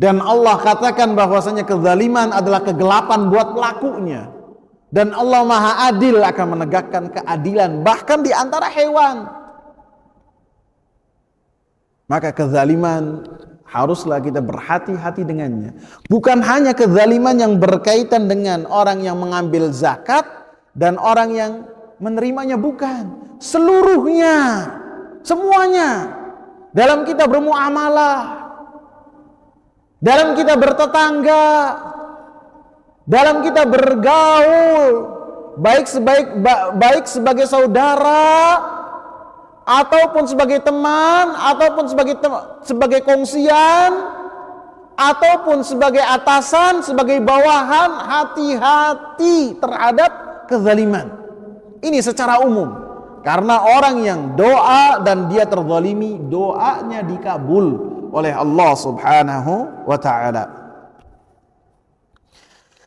Dan Allah katakan bahwasanya kezaliman adalah kegelapan buat pelakunya. Dan Allah Maha Adil akan menegakkan keadilan bahkan di antara hewan. Maka kezaliman haruslah kita berhati-hati dengannya. Bukan hanya kezaliman yang berkaitan dengan orang yang mengambil zakat dan orang yang menerimanya, bukan. Seluruhnya, semuanya. Dalam kita bermuamalah, dalam kita bertetangga, dalam kita bergaul, baik sebagai saudara, ataupun sebagai teman, ataupun sebagai kongsian, ataupun sebagai atasan, sebagai bawahan, hati-hati terhadap kezaliman. Ini secara umum, karena orang yang doa dan dia terzalimi, doanya dikabul oleh Allah Subhanahu wa ta'ala.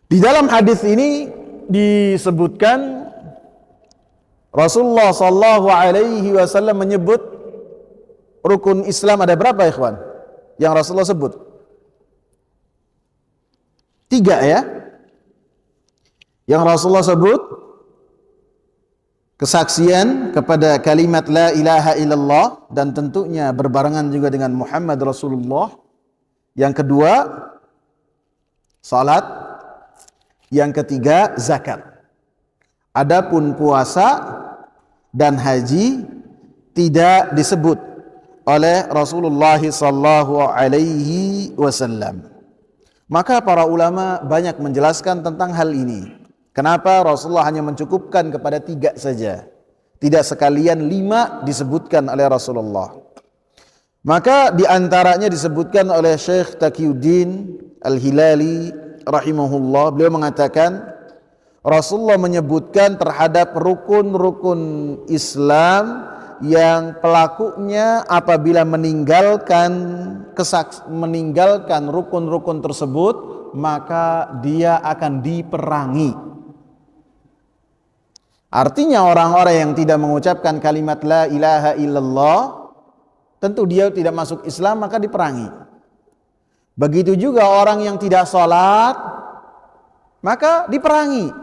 Di dalam hadis ini disebutkan Rasulullah sallallahu alaihi wasallam menyebut rukun Islam ada berapa, ikhwan? Yang Rasulullah sebut 3 ya. Yang Rasulullah sebut kesaksian kepada kalimat la ilaha illallah dan tentunya berbarengan juga dengan Muhammad Rasulullah. Yang kedua salat, yang ketiga zakat. Adapun puasa dan haji tidak disebut oleh Rasulullah sallallahu alaihi wasallam. Maka para ulama banyak menjelaskan tentang hal ini. Kenapa Rasulullah hanya mencukupkan kepada 3 saja, tidak sekalian 5 disebutkan oleh Rasulullah. Maka diantaranya disebutkan oleh Syekh Taqiyuddin Al-Hilali rahimahullah. Beliau mengatakan Rasulullah menyebutkan terhadap rukun-rukun Islam yang pelakunya apabila meninggalkan rukun-rukun tersebut, maka dia akan diperangi. Artinya orang-orang yang tidak mengucapkan kalimat la ilaha illallah, tentu dia tidak masuk Islam, maka diperangi. Begitu juga orang yang tidak sholat, maka diperangi.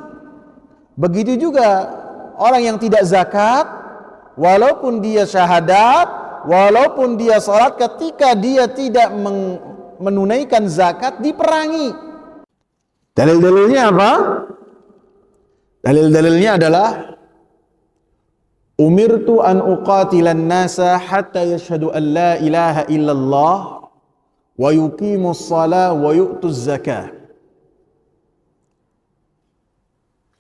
Begitu juga orang yang tidak zakat, walaupun dia syahadat, walaupun dia sholat, ketika dia tidak menunaikan zakat, diperangi. Dalil-dalilnya apa? Dalil-dalilnya adalah umirtu an uqatilan nasa hatta yashhadu an la ilaha illallah wa yuqimus shalah wa yu'tuz zakah.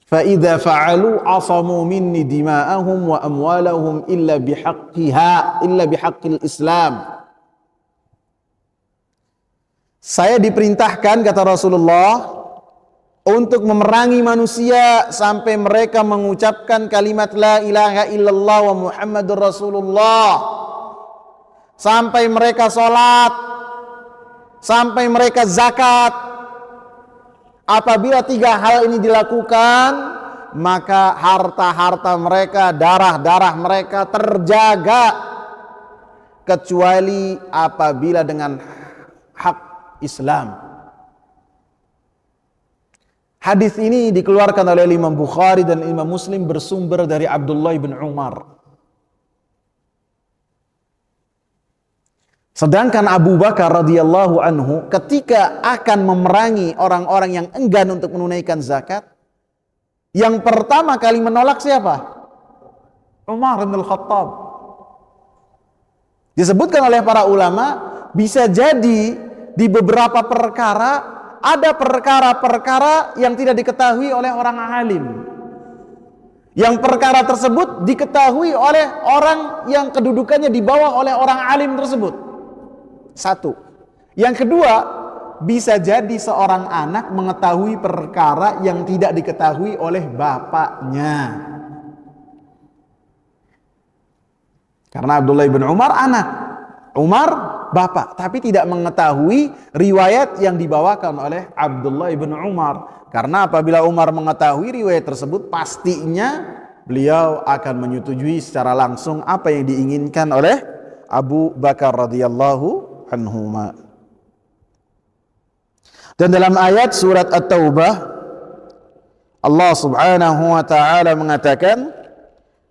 Fa idza fa'alu asamu minni dima'ahum wa amwalahum illa bihaqqil Islam. Saya diperintahkan, kata Rasulullah, untuk memerangi manusia sampai mereka mengucapkan kalimat la ilaha illallah wa Muhammadur Rasulullah, sampai mereka sholat, sampai mereka zakat. Apabila 3 hal ini dilakukan, maka harta-harta mereka, darah-darah mereka terjaga kecuali apabila dengan hak Islam. Hadis ini dikeluarkan oleh Imam Bukhari dan Imam Muslim bersumber dari Abdullah bin Umar. Sedangkan Abu Bakar radhiyallahu anhu ketika akan memerangi orang-orang yang enggan untuk menunaikan zakat, yang pertama kali menolak siapa? Umar bin Khattab. Disebutkan oleh para ulama, bisa jadi di beberapa perkara ada perkara-perkara yang tidak diketahui oleh orang alim. Yang perkara tersebut diketahui oleh orang yang kedudukannya di bawah oleh orang alim tersebut. Satu. Yang kedua, bisa jadi seorang anak mengetahui perkara yang tidak diketahui oleh bapaknya. Karena Abdullah bin Umar anak, Umar bapak, tapi tidak mengetahui riwayat yang dibawakan oleh Abdullah bin Umar. Karena apabila Umar mengetahui riwayat tersebut, pastinya beliau akan menyetujui secara langsung apa yang diinginkan oleh Abu Bakar radhiyallahu anhuma. Dan dalam ayat surat At-Taubah, Allah Subhanahu wa taala mengatakan,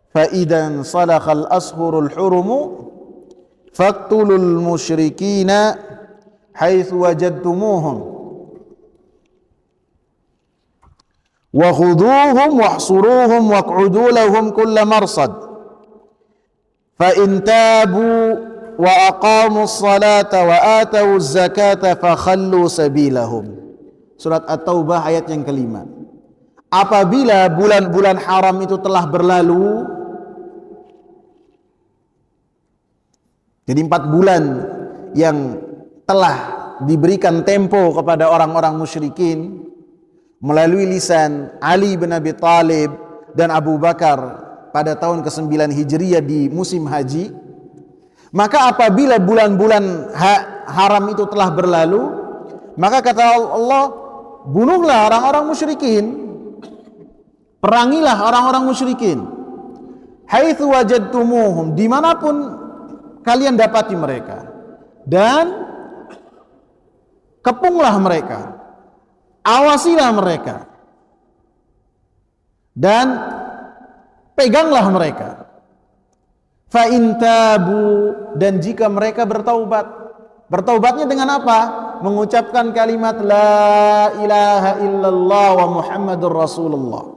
"Fa idan salakhal ashhurul hurum faqtulul musyrikina haitsu wajadtumuhum wa khuduhum wahsuruhum waq'udu lahum kulla marsad fa in tabu wa aqamus salata wa atawuz zakata fakhallu sabilahum." Surat At-Taubah ayat yang kelima. Apabila bulan-bulan haram itu telah berlalu, jadi 4 bulan yang telah diberikan tempo kepada orang-orang musyrikin melalui lisan Ali bin Abi Thalib dan Abu Bakar pada tahun ke-9 Hijriah di musim haji, maka apabila bulan-bulan haram itu telah berlalu, maka kata Allah, bunuhlah orang-orang musyrikin, perangilah orang-orang musyrikin, haitsu wajadtumuhum, dimanapun kalian dapati mereka, dan kepunglah mereka, awasilah mereka, dan peganglah mereka. Fa in tabu, dan jika mereka bertaubat. Bertaubatnya dengan apa? Mengucapkan kalimat la ilaha illallah wa Muhammadur Rasulullah.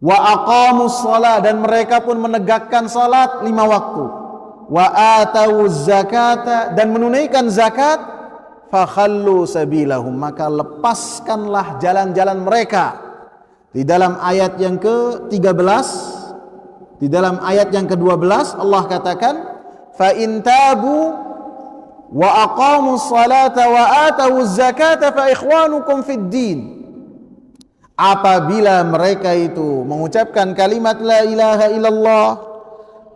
Wa aqamus shalah, dan mereka pun menegakkan salat 5 waktu. Wa atawuz zakata, dan menunaikan zakat. Fakhallu sabilahum, maka lepaskanlah jalan-jalan mereka. Di dalam ayat yang ke-13, di dalam ayat yang ke-12 Allah katakan, fa in tabu wa aqamus salata wa atawuz zakata fa ikhwanukum fid din. Apabila mereka itu mengucapkan kalimat la ilaha illallah,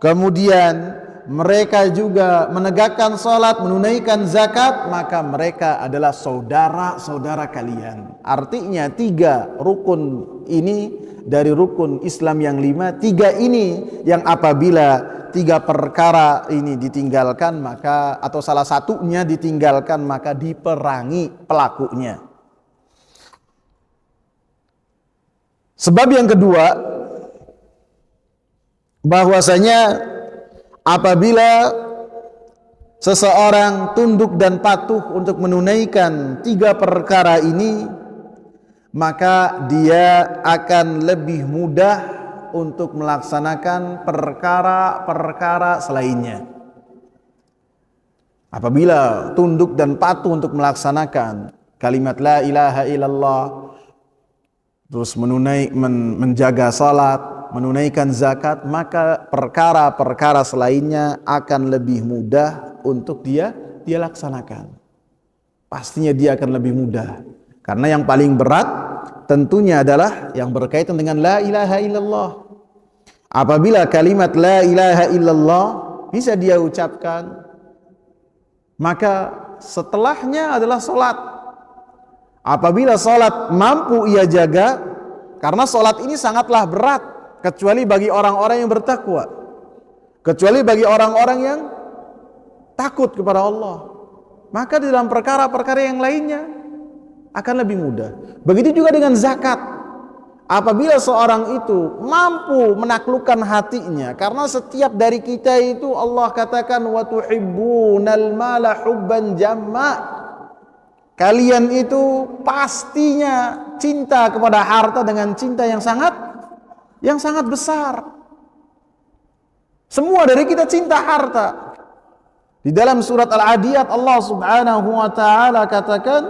kemudian mereka juga menegakkan salat, menunaikan zakat, maka mereka adalah saudara-saudara kalian. Artinya 3 rukun ini dari rukun Islam yang 5, 3 ini yang apabila 3 perkara ini ditinggalkan, maka atau salah satunya ditinggalkan, maka diperangi pelakunya. Sebab yang kedua, bahwasanya apabila seseorang tunduk dan patuh untuk menunaikan 3 perkara ini, maka dia akan lebih mudah untuk melaksanakan perkara-perkara selainnya. Apabila tunduk dan patuh untuk melaksanakan kalimat la ilaha illallah, terus menjaga salat, menunaikan zakat, maka perkara-perkara selainnya akan lebih mudah untuk dia laksanakan. Pastinya dia akan lebih mudah. Karena yang paling berat tentunya adalah yang berkaitan dengan la ilaha illallah. Apabila kalimat la ilaha illallah bisa dia ucapkan, maka setelahnya adalah salat. Apabila salat mampu ia jaga, karena salat ini sangatlah berat, kecuali bagi orang-orang yang bertakwa, kecuali bagi orang-orang yang takut kepada Allah, maka di dalam perkara-perkara yang lainnya akan lebih mudah. Begitu juga dengan zakat. Apabila seorang itu mampu menaklukkan hatinya, karena setiap dari kita itu Allah katakan wa tuhibbunal mala hubban jamma. Kalian itu pastinya cinta kepada harta dengan cinta yang sangat besar. Semua dari kita cinta harta. Di dalam surat Al-Adiyat Allah Subhanahu wa taala katakan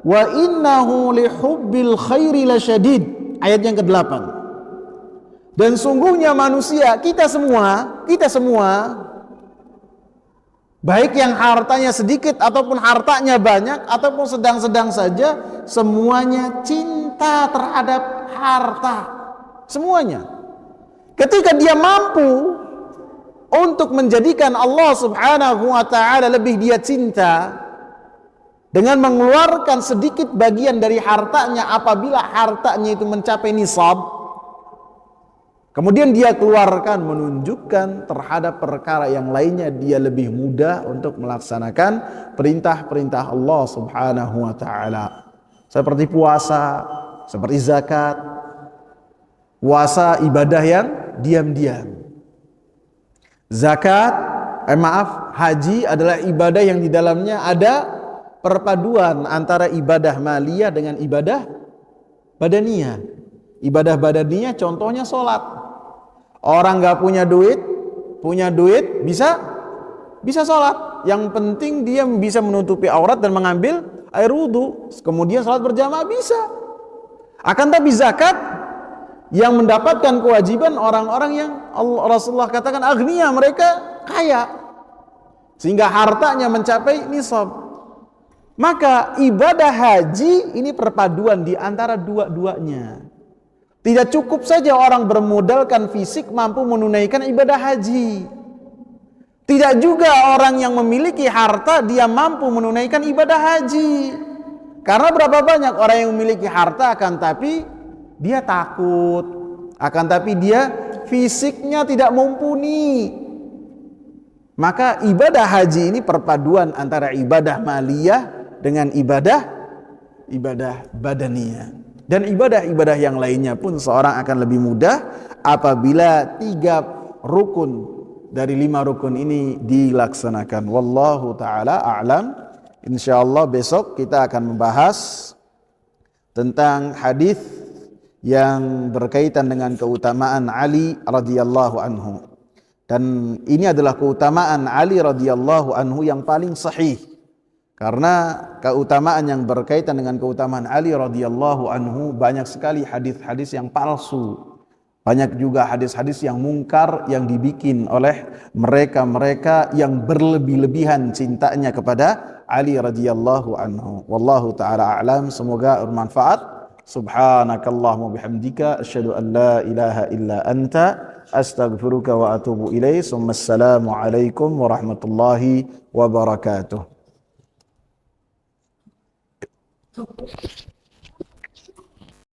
wa innahu lihubbil khairi lasyadid. Ayat yang ke-8. Dan sungguhnya manusia, kita semua, baik yang hartanya sedikit ataupun hartanya banyak ataupun sedang-sedang saja, semuanya cinta terhadap harta. Semuanya. Ketika dia mampu untuk menjadikan Allah Subhanahu wa taala lebih dia cinta, dengan mengeluarkan sedikit bagian dari hartanya apabila hartanya itu mencapai nisab, kemudian dia keluarkan, menunjukkan terhadap perkara yang lainnya dia lebih mudah untuk melaksanakan perintah-perintah Allah Subhanahu wa taala. Seperti puasa, seperti zakat. Puasa ibadah yang diam-diam. Haji adalah ibadah yang di dalamnya ada perpaduan antara ibadah maliyah dengan ibadah badaniyah. Ibadah badaniyah contohnya sholat. Orang gak punya duit bisa sholat. Yang penting dia bisa menutupi aurat dan mengambil air wudhu. Kemudian sholat berjamaah bisa. Akan tapi zakat yang mendapatkan kewajiban orang-orang yang Rasulullah katakan agniya, mereka kaya. Sehingga hartanya mencapai nisab. Maka ibadah haji ini perpaduan di antara dua-duanya. Tidak cukup saja orang bermodalkan fisik mampu menunaikan ibadah haji. Tidak juga orang yang memiliki harta dia mampu menunaikan ibadah haji. Karena berapa banyak orang yang memiliki harta akan tapi dia takut, akan tapi dia fisiknya tidak mumpuni. Maka ibadah haji ini perpaduan antara ibadah maliyah dengan ibadah badaniyah. Dan ibadah-ibadah yang lainnya pun seorang akan lebih mudah apabila 3 rukun dari 5 rukun ini dilaksanakan. Wallahu ta'ala a'lam. Insyaallah besok kita akan membahas tentang hadis yang berkaitan dengan keutamaan Ali radhiyallahu anhu. Dan ini adalah keutamaan Ali radhiyallahu anhu yang paling sahih. Karena keutamaan yang berkaitan dengan keutamaan Ali radhiyallahu anhu banyak sekali hadis-hadis yang palsu. Banyak juga hadis-hadis yang mungkar yang dibikin oleh mereka-mereka yang berlebih-lebihan cintanya kepada Ali radhiyallahu anhu. Wallahu taala a'lam. Semoga bermanfaat. Subhanakallahumma bihamdika asyhadu an la ilaha illa anta astaghfiruka wa atubu ilaik. Assalamu alaikum warahmatullahi wabarakatuh.